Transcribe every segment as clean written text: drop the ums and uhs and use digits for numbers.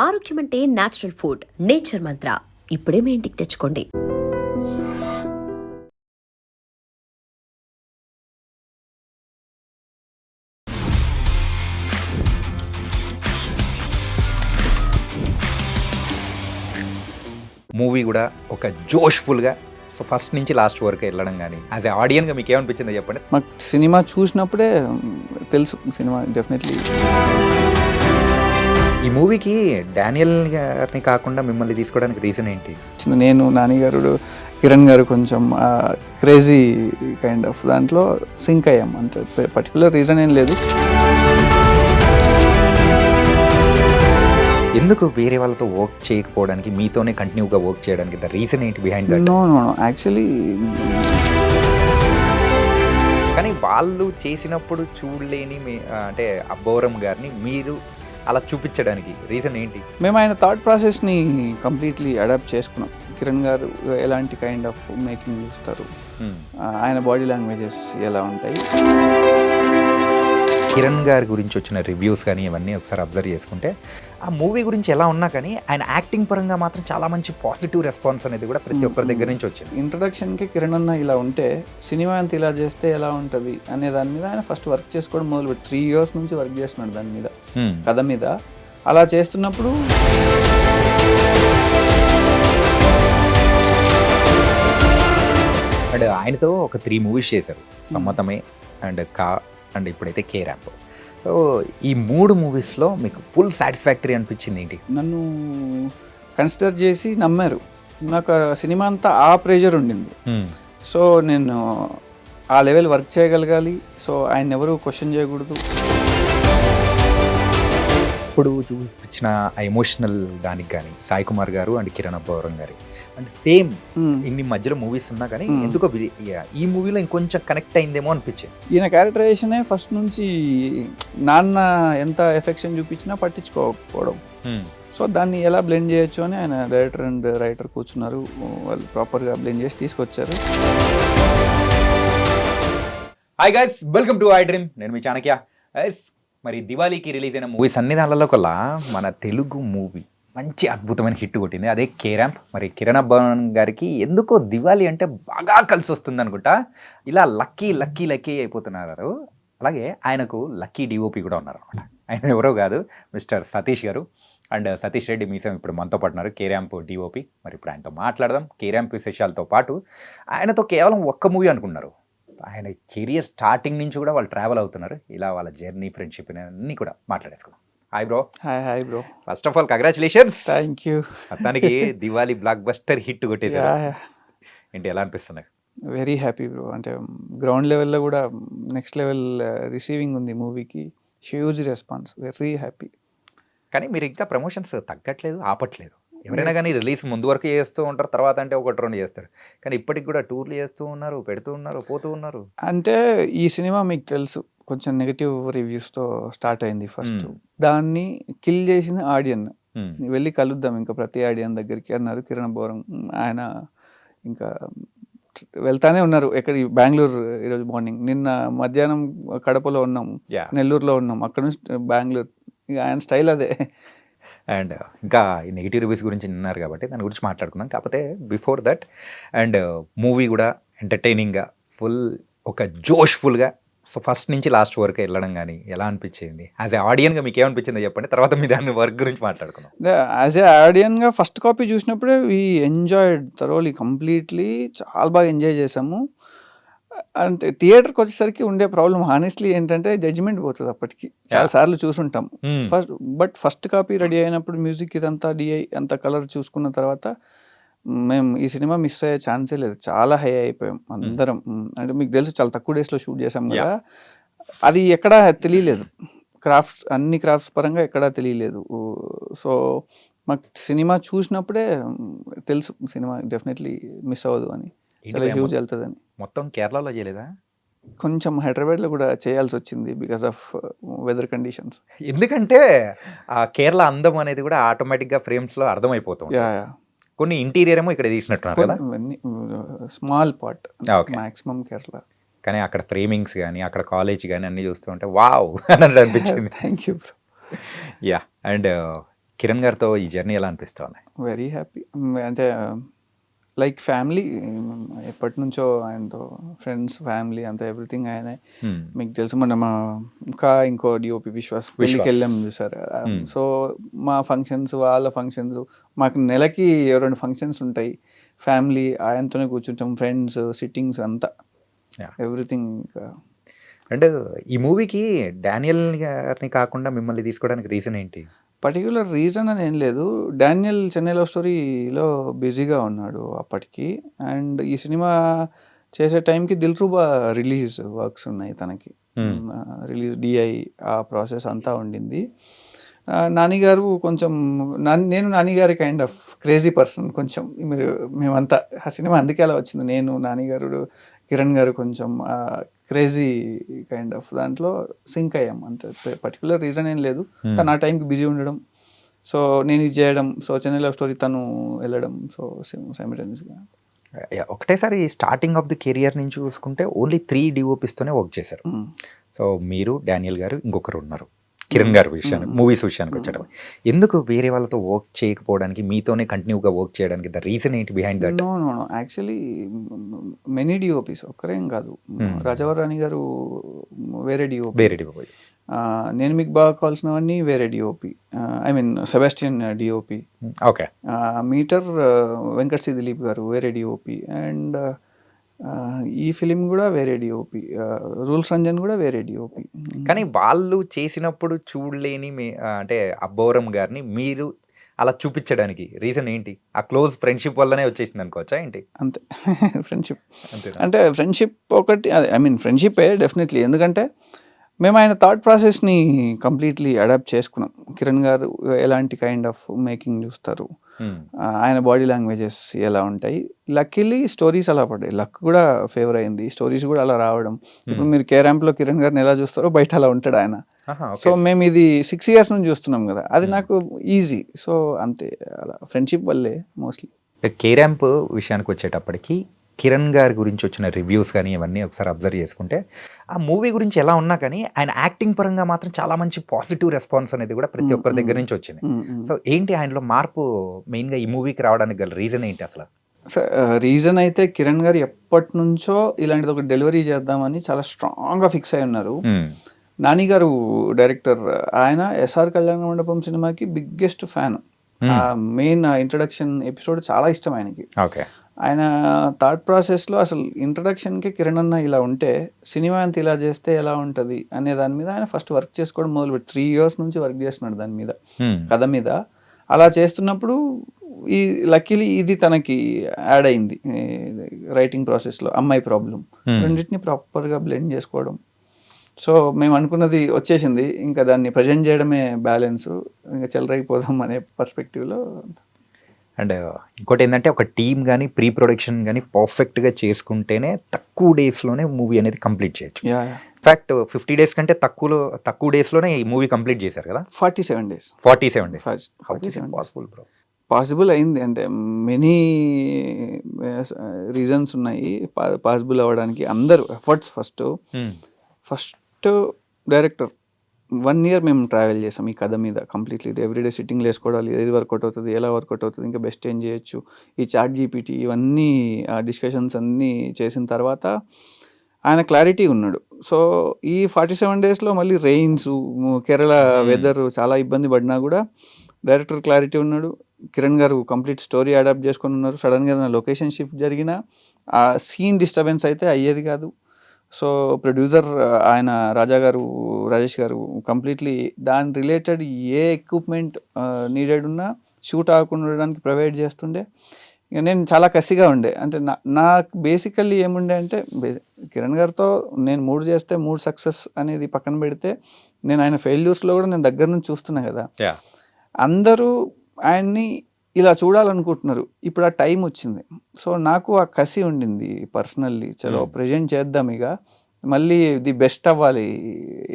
ఆరోగ్యం అంటే natural food. Nature మంత్ర ఇప్పుడే మీ ఇంటికి తెచ్చుకోండి. మూవీ కూడా ఒక జోష్ఫుల్గా సో ఫస్ట్ నుంచి లాస్ట్ వరకు వెళ్ళడం కానీ యాజ్ ఏ ఆడియన్గా మీకు ఏమనిపించిందో చెప్పండి. మాకు సినిమా చూసినప్పుడే తెలుసు సినిమా డెఫినెట్లీ. ఈ మూవీకి డానియల్ గారిని కాకుండా మిమ్మల్ని తీసుకోవడానికి రీజన్ ఏంటి? నేను, నాని గారు, కిరణ్ గారు కొంచెం క్రేజీ కైండ్ ఆఫ్ దాంట్లో సింక్ అయ్యాం, అంత పర్టికులర్ రీజన్ ఏం లేదు. ఎందుకు వేరే వాళ్ళతో వర్క్ చేయకపోవడానికి మీతోనే కంటిన్యూగా వర్క్ చేయడానికి ద రీజన్ ఏంటి బిహైండ్ దట్? నో యాక్చువల్లీ కానీ వాళ్ళు చేసినప్పుడు చూడలేని అంటే అబ్బోరం గారిని మీరు అలా చూపించడానికి రీజన్ ఏంటి? మేము ఆయన థాట్ ప్రాసెస్ని కంప్లీట్లీ అడాప్ట్ చేసుకున్నాం. కిరణ్ గారు ఎలాంటి కైండ్ ఆఫ్ మేకింగ్ చూస్తారు, ఆయన బాడీ లాంగ్వేజెస్ ఎలా ఉంటాయి. కిరణ్ గారి గురించి వచ్చిన రివ్యూస్ కానీ ఇవన్నీ ఒకసారి అబ్జర్వ్ చేసుకుంటే ఆ మూవీ గురించి ఎలా ఉన్నా కానీ ఆయన యాక్టింగ్ పరంగా మాత్రం చాలా మంచి పాజిటివ్ రెస్పాన్స్ అనేది కూడా ప్రతి ఒక్కరి దగ్గర నుంచి వచ్చింది. ఇంట్రడక్షన్కి కిరణ్ అన్న ఇలా ఉంటే సినిమా అంత ఇలా చేస్తే ఎలా ఉంటుంది అనే దాని మీద ఆయన ఫస్ట్ వర్క్ చేసుకోవడం మొదలుపెట్టి 3 years నుంచి వర్క్ చేస్తున్నాడు దాని మీద, కథ మీద. అలా చేస్తున్నప్పుడు అండ్ ఆయనతో ఒక 3 movies చేశారు, సమ్మతమే అండ్ అండ్ ఇప్పుడైతే కే ర్యాంప్. సో ఈ 3 moviesలో మీకు ఫుల్ సాటిస్ఫాక్టరీ అనిపించింది ఏంటి? నన్ను కన్సిడర్ చేసి నమ్మారు. నాకు ఆ సినిమా అంతా ఆ ప్రెషర్ ఉండింది. సో నేను ఆ లెవెల్ వర్క్ చేయగలగాలి. సో ఆయన ఎవరు క్వశ్చన్ చేయకూడదు. ఇప్పుడు చూపించిన ఆ ఎమోషనల్ దానికి కానీ సాయి కుమార్ గారు అండ్ కిరణ్ అబ్బవరం గారి అంటే సేమ్ ఇన్ని మధ్యలో మూవీస్ ఉన్నా కానీ ఎందుకో ఈ మూవీలో ఇంకొంచెం కనెక్ట్ అయిందేమో అనిపించింది. ఈయన క్యారెక్టరైజేషనే ఫస్ట్ నుంచి నాన్న ఎంత ఎఫెక్షన్ చూపించినా పట్టించుకోకపోవడం. సో దాన్ని ఎలా బ్లెండ్ చేయొచ్చు అని ఆయన డైరెక్టర్ అండ్ రైటర్ కూర్చున్నారు, వాళ్ళు ప్రాపర్గా బ్లెండ్ చేసి తీసుకొచ్చారు. Hi guys, welcome to I dream. నేను మీ చాణక్య. మరి దివాళీకి రిలీజ్ అయిన మూవీస్ అన్ని దానిలో కల్లా మన తెలుగు మూవీ మంచి అద్భుతమైన హిట్ కొట్టింది, అదే కే ర్యాంప్. మరి కిరణ్ అబ్బవరం గారికి ఎందుకో దివాళీ అంటే బాగా కలిసి వస్తుంది అనుకుంటా. ఇలా లక్కీ లక్కీ లక్కీ అయిపోతున్నారు. అలాగే ఆయనకు లక్కీ డిఓపి కూడా ఉన్నారు అనమాట. ఆయన ఎవరో కాదు, మిస్టర్ సతీష్ గారు. అండ్ సతీష్ రెడ్డి మీసం ఇప్పుడు మనతో పాటు ఉన్నారు, కే ర్యాంప్ డిఓపి. మరి ఇప్పుడు ఆయనతో మాట్లాడదాం. కే ర్యాంప్ విశేషాలతో పాటు ఆయనతో కేవలం ఒక్క మూవీ అనుకున్నారు, ఆయన కెరియర్ స్టార్టింగ్ నుంచి కూడా వాళ్ళు ట్రావెల్ అవుతున్నారు. ఇలా వాళ్ళ జర్నీ, ఫ్రెండ్షిప్ అన్నీ కూడా మాట్లాడేసుకున్నాం. Hi bro. Hi bro. First of all congratulations. Thank you. మొత్తానికి దివాళీ బ్లాక్ బస్టర్ హిట్ కొట్టేశారు. ఏంటి, ఎలా అనిపిస్తున్నాయి? Very happy bro. అంటే గ్రౌండ్ లెవెల్లో కూడా నెక్స్ట్ లెవెల్ రిసీవింగ్ ఉంది మూవీకి, హ్యూజ్ రెస్పాన్స్, వెరీ హ్యాపీ. కానీ మీరు ఇంకా ప్రమోషన్స్ తగ్గట్లేదు, ఆపట్లేదు. ఎవరైనా కానీ రిలీజ్ ముందు వరకు చేస్తూ ఉంటారు, తర్వాత అంటే 1-2 చేస్తారు. కానీ ఇప్పటికి కూడా టూర్లు చేస్తూ ఉన్నారు, పెడుతూ ఉన్నారు, పోతూ ఉన్నారు. అంటే ఈ సినిమా మీకు తెలుసు కొంచెం నెగటివ్ రివ్యూస్తో స్టార్ట్ అయింది ఫస్ట్. దాన్ని కిల్ చేసిన ఆడియన్. వెళ్ళి కలుద్దాం ఇంకా ప్రతి ఆడియన్ దగ్గరికి అన్నారు కిరణ్ అబ్బవరం. ఆయన ఇంకా వెళ్తానే ఉన్నారు. ఎక్కడ, బెంగళూరు ఈరోజు మార్నింగ్, నిన్న మధ్యాహ్నం కడపలో ఉన్నాము, నెల్లూరులో ఉన్నాం, అక్కడ నుంచి బెంగళూరు. ఇక ఆయన స్టైల్ అదే. అండ్ ఇంకా ఈ నెగిటివ్ రివ్యూస్ గురించి విన్నారు కాబట్టి దాని గురించి మాట్లాడుకుందాం. కాకపోతే బిఫోర్ దట్, అండ్ మూవీ కూడా ఎంటర్టైనింగ్గా ఫుల్ ఒక జోష్ఫుల్గా సో ఫస్ట్ నుంచి లాస్ట్ వరకు వెళ్ళడం కానీ ఎలా అనిపించింది? యాజ్ ఏ ఆడియన్గా మీకు ఏమనిపించిందో చెప్పండి, తర్వాత మీ దాని వర్క్ గురించి మాట్లాడుకుందాం. యాజ్ ఏ ఆడియన్గా ఫస్ట్ కాపీ చూసినప్పుడే వీ ఎంజాయ్డ్ థరోలీ, కంప్లీట్లీ చాలా బాగా ఎంజాయ్ చేసాము. అంటే థియేటర్కి వచ్చేసరికి ఉండే ప్రాబ్లం హానెస్ట్లీ ఏంటంటే జడ్జిమెంట్ పోతుంది. అప్పటికి చాలా సార్లు చూసుంటాం. ఫస్ట్ కాపీ రెడీ అయినప్పుడు మ్యూజిక్ ఇదంతా డిఐ అంత కలర్ చూసుకున్న తర్వాత మేము ఈ సినిమా మిస్ అయ్యే ఛాన్సే లేదు. చాలా హై అయిపోయాం అందరం. అంటే మీకు తెలుసు చాలా తక్కువ డేస్లో షూట్ చేసాం కదా, అది ఎక్కడా తెలియలేదు. అన్ని క్రాఫ్ట్స్ పరంగా ఎక్కడా తెలియలేదు. సో మాకు సినిమా చూసినప్పుడే తెలుసు సినిమా డెఫినెట్లీ మిస్ అవ్వదు అని, చాలా హ్యూజ్ వెళ్తుందని. మొత్తం కేరళలో చేయలేదా? కొంచెం హైదరాబాద్లో కూడా చేయాల్సి వచ్చింది బికాస్ ఆఫ్ వెదర్ కండిషన్స్. ఎందుకంటే ఆ కేరళ అందం అనేది కూడా ఆటోమేటిక్గా ఫ్రేమ్స్లో అర్థమైపోతుంది. కొన్ని ఇంటీరియర్ ఏమో ఇక్కడ తీసినట్టున్నారు కదా, స్మాల్ పార్ట్, మ్యాక్సిమం కేరళ. కానీ అక్కడ ఫ్రేమింగ్స్ కానీ అక్కడ కాలేజ్ కానీ అన్నీ చూస్తూ ఉంటే వావ్ అని అనిపించింది. Thank you bro. Yeah. And Kiran గారితో ఈ జర్నీ ఎలా అనిపిస్తుంది? Very happy. అంటే లైక్ ఫ్యామిలీ, ఎప్పటి నుంచో ఆయనతో ఫ్రెండ్స్, ఫ్యామిలీ అంతా ఎవ్రీథింగ్ ఆయనే. మీకు తెలుసు మన మా ఇంకో డిఓపి విశ్వాస్ పెళ్ళికి వెళ్ళాం చూసారు. సో మా ఫంక్షన్స్, వాళ్ళ ఫంక్షన్స్, మాకు నెలకి 2 ఫంక్షన్స్ ఉంటాయి. ఫ్యామిలీ ఆయనతోనే కూర్చుంటాం, ఫ్రెండ్స్, సిట్టింగ్స్ అంతా ఎవ్రీథింగ్. అండ్ ఈ మూవీకి డానియల్ గారిని కాకుండా మిమ్మల్ని తీసుకోవడానికి రీజన్ ఏంటి? పర్టిక్యులర్ రీజన్ అని ఏం లేదు. డానియల్ చెన్నై లవ్ స్టోరీలో బిజీగా ఉన్నాడు అప్పటికి. అండ్ ఈ సినిమా చేసే టైంకి దిల్రుబా రిలీజ్ వర్క్స్ ఉన్నాయి తనకి. రిలీజ్ డిఐ ఆ ప్రాసెస్ అంతా ఉండింది. నాని గారు కొంచెం నేను నాని గారి కైండ్ ఆఫ్ క్రేజీ పర్సన్ కొంచెం. మేమంతా ఆ సినిమా అందుకే అలా వచ్చింది. నేను, నాని గారు, కిరణ్ గారు కొంచెం క్రేజీ కైండ్ ఆఫ్ దాంట్లో సింక్ అయ్యాం. అంత పర్టికులర్ రీజన్ ఏం లేదు. తను ఆ టైంకి బిజీ ఉండడం, సో నేను ఇది చేయడం, సో చెన్నై లవ్ స్టోరీ తను వెళ్ళడం, సో సైమల్టేనియస్గా. ఒకటేసారి స్టార్టింగ్ ఆఫ్ ది కెరియర్ నుంచి చూసుకుంటే ఓన్లీ 3 డిఓపిస్తోనే వర్క్ చేశారు. సో మీరు, డానియల్ గారు, ఇంకొకరు ఉన్నారు కిరణ్ గారి విషయానికి, మూవీస్ విషయానికి వచ్చేటం. ఎందుకు వేరే వాళ్ళతో వర్క్ చేయకపోవడానికి, మీతోనే కంటిన్యూగా వర్క్ చేయడానికి ద రీజన్ ఏంటి behind that? No actually many DOPs, ఒక్కరేం కాదు. రాజావరాణి గారు వేరే డిఓపి, నేను మీకు బాగా కావాల్సినవన్నీ వేరే DOP, I mean Sebastian DOP. Okay. Meter Venkat C Dileep గారు వేరే డిఓపి. అండ్ ఈ ఫిలిం కూడా వేరే డిఓపి, రూల్స్ రంజన్ కూడా వేరే డిఓపి. కానీ వాళ్ళు చేసినప్పుడు చూడలేని అంటే అబ్బోరం గారిని మీరు అలా చూపించడానికి రీజన్ ఏంటి? ఆ క్లోజ్ ఫ్రెండ్షిప్ వల్లనే వచ్చేసింది అనుకోవచ్చా ఏంటి? అంతే. ఫ్రెండ్షిప్ అంటే ఫ్రెండ్షిప్ ఒకటి, ఐ మీన్ ఫ్రెండ్షిప్పే డెఫినెట్లీ. ఎందుకంటే మేము ఆయన థాట్ ప్రాసెస్ని కంప్లీట్లీ అడాప్ట్ చేసుకున్నాం. కిరణ్ గారు ఎలాంటి కైండ్ ఆఫ్ మేకింగ్ చూస్తారు, ఆయన బాడీ లాంగ్వేజెస్ ఎలా ఉంటాయి. లక్కీలీ స్టోరీస్ అలా పడ్డాయి, లక్ కూడా ఫేవర్ అయింది, స్టోరీస్ కూడా అలా రావడం. ఇప్పుడు మీరు కేరాంప్లో కిరణ్ గారిని ఎలా చూస్తారో బయట అలా ఉంటాడు ఆయన. సో మేము ఇది 6 years నుంచి చూస్తున్నాం కదా, అది నాకు ఈజీ. సో అంతే, అలా ఫ్రెండ్షిప్ వల్లే మోస్ట్లీ. కేరాంప్ విషయానికి వచ్చేటప్పటికి కిరణ్ గారి గురించి వచ్చిన రివ్యూస్ కానీ ఇవన్నీ ఒకసారి అబ్జర్వ్ చేసుకుంటే ఆ మూవీ గురించి ఎలా ఉన్నా కానీ ఆయన యాక్టింగ్ పరంగా మాత్రం చాలా మంచి పాజిటివ్ రెస్పాన్స్ అనేది కూడా ప్రతి ఒక్కరి దగ్గర నుంచి వచ్చింది. సో ఏంటి ఆయనలో మార్పు మెయిన్గా ఈ మూవీకి రావడానికి గల రీజన్ ఏంటి అసలు? రీజన్ అయితే కిరణ్ గారు ఎప్పటి నుంచో ఇలాంటిది ఒక డెలివరీ చేద్దామని చాలా స్ట్రాంగ్గా ఫిక్స్ అయి ఉన్నారు. నాని గారు డైరెక్టర్, ఆయన ఎస్ఆర్ కళ్యాణ మండపం సినిమాకి biggest fan. Main introduction episode చాలా ఇష్టం ఆయనకి. ఓకే. ఆయన థాట్ ప్రాసెస్లో అసలు ఇంట్రడక్షన్కి కిరణ్ అన్న ఇలా ఉంటే సినిమా అంత ఇలా చేస్తే ఎలా ఉంటుంది అనే దాని మీద ఆయన ఫస్ట్ వర్క్ చేసుకోవడం మొదలుపెట్టి 3 years నుంచి వర్క్ చేస్తున్నాడు దాని మీద, కథ మీద. అలా చేస్తున్నప్పుడు ఈ లక్కీలీ ఇది తనకి యాడ్ అయింది రైటింగ్ ప్రాసెస్లో. అమ్మాయి ప్రాబ్లం, రెండింటిని ప్రాపర్గా బ్లెండ్ చేసుకోవడం. సో మేము అనుకున్నది వచ్చేసింది, ఇంకా దాన్ని ప్రజెంట్ చేయడమే బ్యాలెన్స్, ఇంకా చెలరైపోదాం అనే పర్స్పెక్టివ్లో. అండ్ ఇంకోటి ఏంటంటే ఒక టీమ్ కానీ ప్రీ ప్రొడక్షన్ కానీ పర్ఫెక్ట్గా చేసుకుంటేనే తక్కువ డేస్లోనే మూవీ అనేది కంప్లీట్ చేయొచ్చు. ఇన్ఫ్యాక్ట్ 50 days కంటే తక్కువ డేస్లోనే ఈ మూవీ కంప్లీట్ చేశారు కదా. 47 days. 47 days possible bro? Possible అయింది అంటే మెనీ రీజన్స్ ఉన్నాయి పాసిబుల్ అవ్వడానికి. అందరూ ఎఫర్ట్స్, ఫస్ట్ డైరెక్టర్ 1 year మేము ట్రావెల్ చేసాం ఈ కథ మీద కంప్లీట్లీ. ఎవ్రీడే సిట్టింగ్లు వేసుకోవడాలి, ఏది వర్కౌట్ అవుతుంది, ఎలా వర్కౌట్ అవుతుంది, ఇంకా బెస్ట్ ఏం చేయొచ్చు, ఈ చాట్ జీపీటీ ఇవన్నీ డిస్కషన్స్ అన్నీ చేసిన తర్వాత ఆయన క్లారిటీ ఉన్నాడు. సో ఈ 47 daysలో మళ్ళీ రెయిన్స్, కేరళ వెదర్ చాలా ఇబ్బంది పడినా కూడా డైరెక్టర్ క్లారిటీ ఉన్నాడు. కిరణ్ గారు కంప్లీట్ స్టోరీ అడాప్ట్ చేసుకొని ఉన్నారు. సడన్గా ఏదైనా లొకేషన్ షిఫ్ట్ జరిగినా ఆ సీన్ డిస్టర్బెన్స్ అయితే అయ్యేది కాదు. సో ప్రొడ్యూసర్ ఆయన రాజేష్ గారు కంప్లీట్లీ దాని రిలేటెడ్ ఏ ఎక్విప్మెంట్ నీడెడ్ ఉన్నా షూట్ అవ్వకుండా ఉండడానికి ప్రొవైడ్ చేస్తుండే. ఇక నేను చాలా కసిగా ఉండే. అంటే నాకు బేసికల్లీ ఏముండే అంటే, కిరణ్ గారితో నేను 3 చేస్తే 3 సక్సెస్ అనేది పక్కన పెడితే, నేను ఆయన ఫెయిల్యూర్స్లో కూడా నేను దగ్గర నుంచి చూస్తున్నా కదా. అందరూ ఆయన్ని ఇలా చూడాలనుకుంటున్నారు, ఇప్పుడు ఆ టైం వచ్చింది. సో నాకు ఆ కసి ఉండింది పర్సనల్లీ, చలో ప్రజెంట్ చేద్దాం, ఇక మళ్ళీ ది బెస్ట్ అవ్వాలి,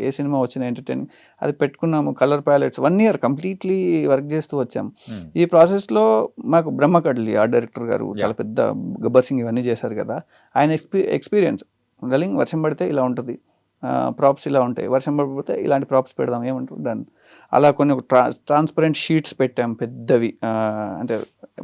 ఏ సినిమా వచ్చిన ఎంటర్టైనింగ్ అది పెట్టుకున్నాము. Colour palettes 1 year completely work చేస్తూ వచ్చాం. ఈ ప్రాసెస్లో మాకు బ్రహ్మకడ్లి ఆ డైరెక్టర్ గారు చాలా పెద్ద గబ్బర్ సింగ్ ఇవన్నీ చేశారు కదా, ఆయన ఎక్స్పీరియన్స్. డలింగ్ వర్షం పడితే ఇలా ఉంటుంది, ప్రాప్స్ ఇలా ఉంటాయి, వర్షం పడిపోతే ఇలాంటి ప్రాప్స్ పెడదాం, ఏమంటారు డన్. అలా కొన్ని ట్రాన్స్పరెంట్ షీట్స్ పెట్టాం పెద్దవి, అంటే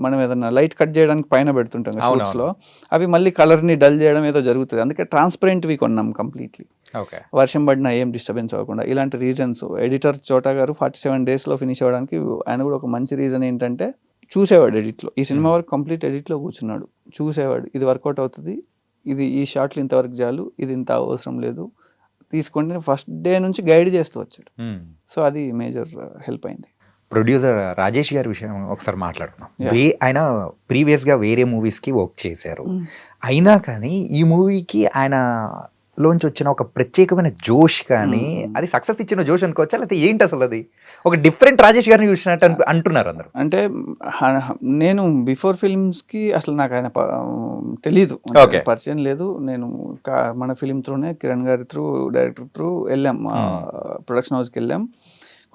మనం ఏదైనా లైట్ కట్ చేయడానికి పైన పెడుతుంటాం షూట్స్లో, అవి మళ్ళీ కలర్ని డల్ చేయడం ఏదో జరుగుతుంది, అందుకే ట్రాన్స్పరెంట్వి కొన్నాం కంప్లీట్లీ, ఓకే. వర్షం పడినా ఏం డిస్టర్బెన్స్ అవ్వకుండా. ఇలాంటి రీజన్స్ ఎడిటర్ చోటా గారు 47 డేస్లో ఫినిష్ అవ్వడానికి ఆయన కూడా ఒక మంచి రీజన్ ఏంటంటే చూసేవాడు ఎడిట్లో, ఈ సినిమా వరకు కంప్లీట్ ఎడిట్లో కూర్చున్నాడు, చూసేవాడు ఇది వర్కౌట్ అవుతుంది, ఇది ఈ షాట్లు ఇంతవరకు చాలు, ఇది ఇంత అవసరం లేదు తీసుకోండి, ఫస్ట్ డే నుంచి గైడ్ చేస్తూ వచ్చాడు. సో అది మేజర్ హెల్ప్ అయింది. ప్రొడ్యూసర్ రాజేష్ గారి విషయం ఒకసారి మాట్లాడుకున్నాం. ఆయన ప్రీవియస్గా వేరే మూవీస్కి వర్క్ చేశారు, అయినా కానీ ఈ మూవీకి ఆయన లోంచి వచ్చిన ఒక ప్రత్యేకమైన జోష్ కానీ అది సక్సెస్ ఇచ్చిన జోష్ అనుకోవచ్చా, లేకపోతే ఏంటి అసలు అది ఒక డిఫరెంట్ రాజేష్ గారిని చూసినట్టు అంటున్నారు అందరూ. అంటే నేను బిఫోర్ ఫిల్మ్స్కి అసలు నాకు ఆయన తెలీదు, పరిచయం లేదు. నేను మన ఫిలిం త్రూనే కిరణ్ గారి త్రూ, డైరెక్టర్ త్రూ వెళ్ళాం, ప్రొడక్షన్ హౌస్కి వెళ్ళాం.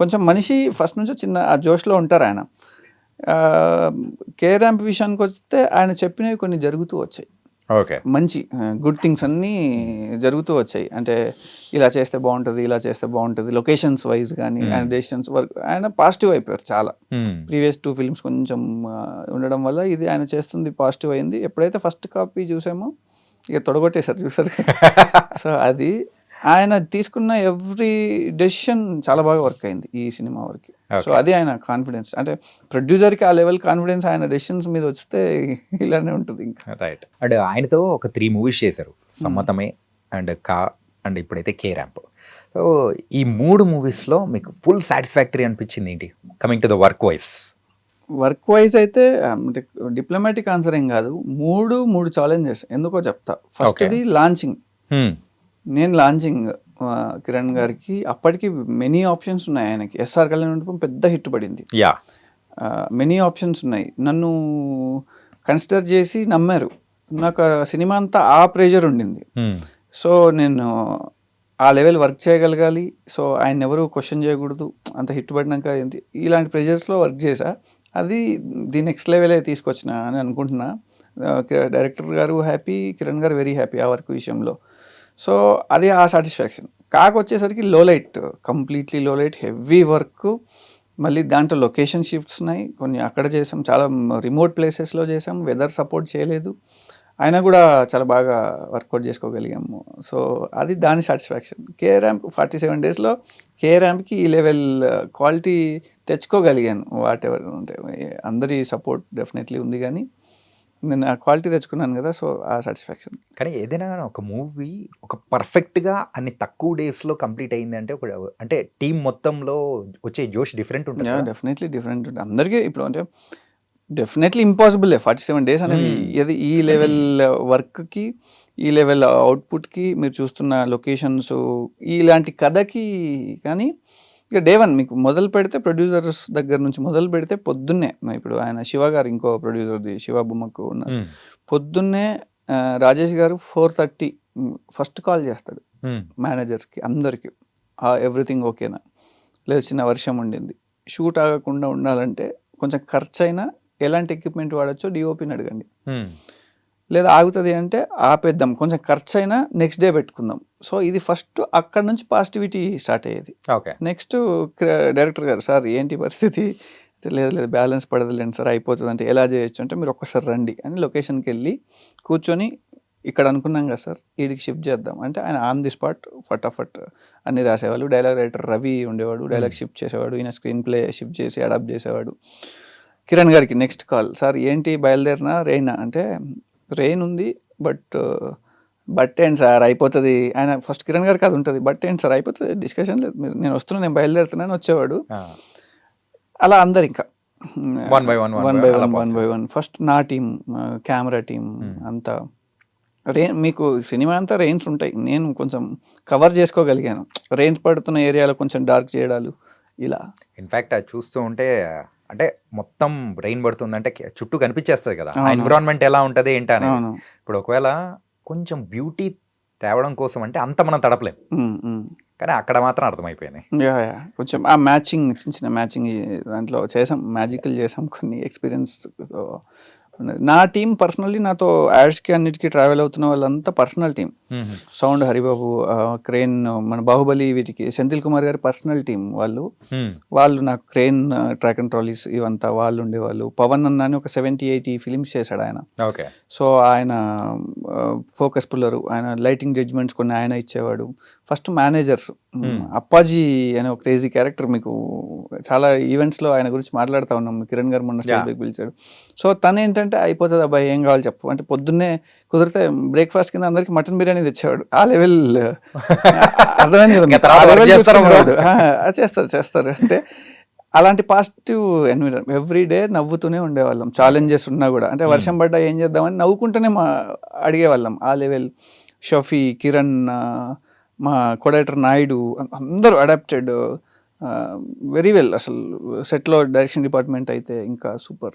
కొంచెం మనిషి ఫస్ట్ నుంచి చిన్న ఆ జోష్లో ఉంటారు ఆయన. కే ర్యాంప్ విషయానికి వస్తే ఆయన చెప్పినవి కొన్ని జరుగుతూ వచ్చాయి, ఓకే, మంచి గుడ్ థింగ్స్ అన్నీ జరుగుతూ వచ్చాయి. అంటే ఇలా చేస్తే బాగుంటుంది, ఇలా చేస్తే బాగుంటుంది, లొకేషన్స్ వైజ్ కానీ ఆయన డెసిషన్స్ వర్క్, ఆయన పాజిటివ్ అయిపోయారు చాలా. ప్రీవియస్ 2 ఫిల్మ్స్ కొంచెం ఉండడం వల్ల ఇది ఆయన చేస్తుంది పాజిటివ్ అయింది. ఎప్పుడైతే ఫస్ట్ కాపీ చూసామో ఇక తొడగొట్టేశారు, చూసారు. సో అది ఆయన తీసుకున్న ఎవ్రీ డెసిషన్ చాలా బాగా వర్క్ అయింది ఈ సినిమా వరకు. సో అది ఆయన కాన్ఫిడెన్స్, అంటే ప్రొడ్యూసర్కి ఆ లెవెల్ కాన్ఫిడెన్స్ ఆయన డెసిషన్స్ మీద వస్తే ఇలానే ఉంటుంది ఇంకా. రైట్. అండ్ ఆయనతో ఒక 3 మూవీస్ చేశారు, సమ్మతమే అండ్ అండ్ ఇప్పుడైతే కే ర్యాంప్. సో ఈ 3 మూవీస్లో మీకు ఫుల్ సాటిస్ఫాక్టరీ అనిపించింది ఏంటి, coming to the work wise? Work wise అయితే డిప్లొమాటిక్ ఆన్సర్ ఏం కాదు, మూడు ఛాలెంజెస్ ఎందుకో చెప్తా. ఫస్ట్ది లాంచింగ్. నేను లాంచింగ్ కిరణ్ గారికి అప్పటికి మెనీ ఆప్షన్స్ ఉన్నాయి ఆయనకి. ఎస్ఆర్ కళ్యాణ మండపం పెద్ద హిట్ పడింది, మెనీ ఆప్షన్స్ ఉన్నాయి, నన్ను కన్సిడర్ చేసి నమ్మారు. నాకు సినిమా అంతా ఆ ప్రెషర్ ఉండింది. సో నేను ఆ లెవెల్ వర్క్ చేయగలగాలి, సో ఆయన ఎవరు క్వశ్చన్ చేయకూడదు, అంత హిట్ పడినాక ఏంటి, ఇలాంటి ప్రెషర్స్లో వర్క్ చేశా. అది ది నెక్స్ట్ లెవెలే తీసుకొచ్చిన అని అనుకుంటున్నా. డైరెక్టర్ గారు హ్యాపీ, కిరణ్ గారు వెరీ హ్యాపీ ఆ వర్క్ విషయంలో. సో అది ఆ సాటిస్ఫాక్షన్. వచ్చేసరికి లో లైట్, కంప్లీట్లీ లో లైట్, హెవీ వర్క్, మళ్ళీ దాంట్లో లొకేషన్ షిఫ్ట్స్ ఉన్నాయి, కొన్ని అక్కడ చేసాం, చాలా రిమోట్ ప్లేసెస్లో చేసాం, వెదర్ సపోర్ట్ చేయలేదు, అయినా కూడా చాలా బాగా వర్కౌట్ చేసుకోగలిగాము. సో అది దాని సాటిస్ఫాక్షన్. కే ర్యాంప్ 47 డేస్లో కే ర్యాంప్కి ఈ లెవెల్ క్వాలిటీ తెచ్చుకోగలిగాను. వాట్ ఎవర్ అంటే అందరి సపోర్ట్ డెఫినెట్లీ ఉంది, కానీ నేను ఆ క్వాలిటీ తెచ్చుకున్నాను కదా, సో ఆ సాటిస్ఫాక్షన్. కానీ ఏదైనా ఒక మూవీ ఒక పర్ఫెక్ట్గా అన్ని తక్కువ డేస్లో కంప్లీట్ అయింది అంటే ఒక అంటే టీం మొత్తంలో వచ్చే జోష్ డిఫరెంట్ ఉంటుంది. డెఫినెట్లీ డిఫరెంట్ ఉంటుంది అందరికీ. ఇప్పుడు అంటే డెఫినెట్లీ ఇంపాసిబుల్ 47 డేస్ అనేది. ఇది ఈ లెవెల్ వర్క్కి, ఈ లెవెల్ అవుట్పుట్కి, మీరు చూస్తున్న లొకేషన్స్, ఇలాంటి కథకి. కానీ ఇక డే 1 మీకు మొదలు పెడితే ప్రొడ్యూసర్స్ దగ్గర నుంచి మొదలు పెడితే పొద్దున్నే, ఇప్పుడు ఆయన శివ గారు ఇంకో ప్రొడ్యూసర్ది శివ బొమ్మకు ఉన్నారు, పొద్దున్నే రాజేష్ గారు 4:30 ఫస్ట్ కాల్ చేస్తాడు మేనేజర్స్కి అందరికి, ఎవ్రీథింగ్ ఓకేనా, లేదు చిన్న వర్షం ఉండింది, షూట్ ఆగకుండా ఉండాలంటే కొంచెం ఖర్చు అయినా ఎలాంటి ఎక్విప్మెంట్ వాడచ్చో డిఓపిని అడగండి, లేదా ఆగుతుంది అంటే ఆపేద్దాం, కొంచెం ఖర్చు అయినా నెక్స్ట్ డే పెట్టుకుందాం. సో ఇది ఫస్ట్ అక్కడ నుంచి పాజిటివిటీ స్టార్ట్ అయ్యేది. నెక్స్ట్ డైరెక్టర్ గారు, సార్ ఏంటి పరిస్థితి, లేదు బ్యాలెన్స్ పడదులేండి సార్, అయిపోతుంది అంటే ఎలా చేయొచ్చు అంటే మీరు ఒక్కసారి రండి అని లొకేషన్కి వెళ్ళి కూర్చొని, ఇక్కడ అనుకున్నాం కదా సార్ వీడికి షిఫ్ట్ చేద్దాం అంటే ఆయన ఆన్ ది స్పాట్ ఫటాఫట్ అన్ని రాసేవాళ్ళు. డైలాగ్ రైటర్ రవి ఉండేవాడు, డైలాగ్ షిఫ్ట్ చేసేవాడు, ఈయన స్క్రీన్ ప్లే షిఫ్ట్ చేసి అడాప్ట్ చేసేవాడు. కిరణ్ గారికి నెక్స్ట్ కాల్, సార్ ఏంటి బయలుదేరినా, రెయినా అంటే రెయిన్ ఉంది బట్ ఏంటి సార్ అయిపోతుంది. ఆయన ఫస్ట్ కిరణ్ గారికి అది ఉంటుంది, బట్ ఏంటి సార్ అయిపోతుంది, డిస్కషన్ లేదు, మీరు నేను వస్తున్నాను, నేను బయలుదేరుతున్నాను వచ్చేవాడు. అలా అందరు ఇంకా వన్ బై వన్ ఫస్ట్ నా టీం, కెమెరా టీం అంతా మీకు సినిమా అంతా రెయిన్స్ ఉంటాయి, నేను కొంచెం కవర్ చేసుకోగలిగాను. రెయిన్స్ పడుతున్న ఏరియాలో కొంచెం డార్క్ చేయడాలు ఇలా. ఇన్ఫాక్ట్ అది చూస్తూ ఉంటే అంటే మొత్తం రెయిన్ పడుతుందంటే చుట్టూ కనిపించేస్తుంది కదా, ఎన్విరాన్మెంట్ ఎలా ఉంటుంది ఏంటని. ఇప్పుడు ఒకవేళ కొంచెం బ్యూటీ తేవడం కోసం అంటే అంత మనం తడపలేం, కానీ అక్కడ మాత్రం అర్థమైపోయినాయి. కొంచెం ఆ మ్యాచింగ్, చిన్న చిన్న మ్యాచింగ్ దాంట్లో చేసాం, మ్యాజికల్ చేసాం, కొన్ని ఎక్స్పీరియన్స్ నా టీం పర్సనల్లీ నాతో యాడ్స్కి అన్నిటికీ ట్రావెల్ అవుతున్న వాళ్ళంతా personal team. Sound Haribabu, crane, మన బాహుబలి, వీటికి సెంథిల్ కుమార్ గారి పర్సనల్ టీం వాళ్ళు నాకు క్రేన్, ట్రాక్ అండ్ ట్రాలీస్ ఇవంతా వాళ్ళు ఉండేవాళ్ళు. పవన్ అన్న అని ఒక 70-80 ఫిలిమ్స్ చేశాడు ఆయన. ఓకే. సో ఆయన ఫోకస్ పుల్లరు, ఆయన లైటింగ్ జడ్జ్మెంట్స్ కొన్ని ఆయన ఇచ్చేవాడు. ఫస్ట్ మేనేజర్స్, అప్పాజీ అనే ఒక క్రేజీ క్యారెక్టర్, మీకు చాలా ఈవెంట్స్లో ఆయన గురించి మాట్లాడుతూ ఉన్నాం. కిరణ్ గారు మొన్న స్టేజ్ పిలిచాడు. సో తను ఏంటంటే అయిపోతుంది అబ్బాయి ఏం కావాలి చెప్పు అంటే పొద్దున్నే కుదిరితే బ్రేక్ఫాస్ట్ కింద అందరికి మటన్ బిర్యానీ తెచ్చేవాడు. ఆ లెవెల్ అర్థమైంది కదా, చేస్తారు అంటే అలాంటి పాజిటివ్ ఎన్విరాన్మెంట్. ఎవ్రీ డే నవ్వుతూనే ఉండేవాళ్ళం, ఛాలెంజెస్ ఉన్నా కూడా. అంటే వర్షం పడ్డా ఏం చేద్దామని నవ్వుకుంటూనే అడిగేవాళ్ళం. ఆ లెవెల్. షఫీ, కిరణ్, మా కొడైటర్ నాయుడు అందరూ అడాప్టెడ్ వెరీ వెల్. అసలు సెట్లో డైరెక్షన్ డిపార్ట్మెంట్ అయితే ఇంకా సూపర్.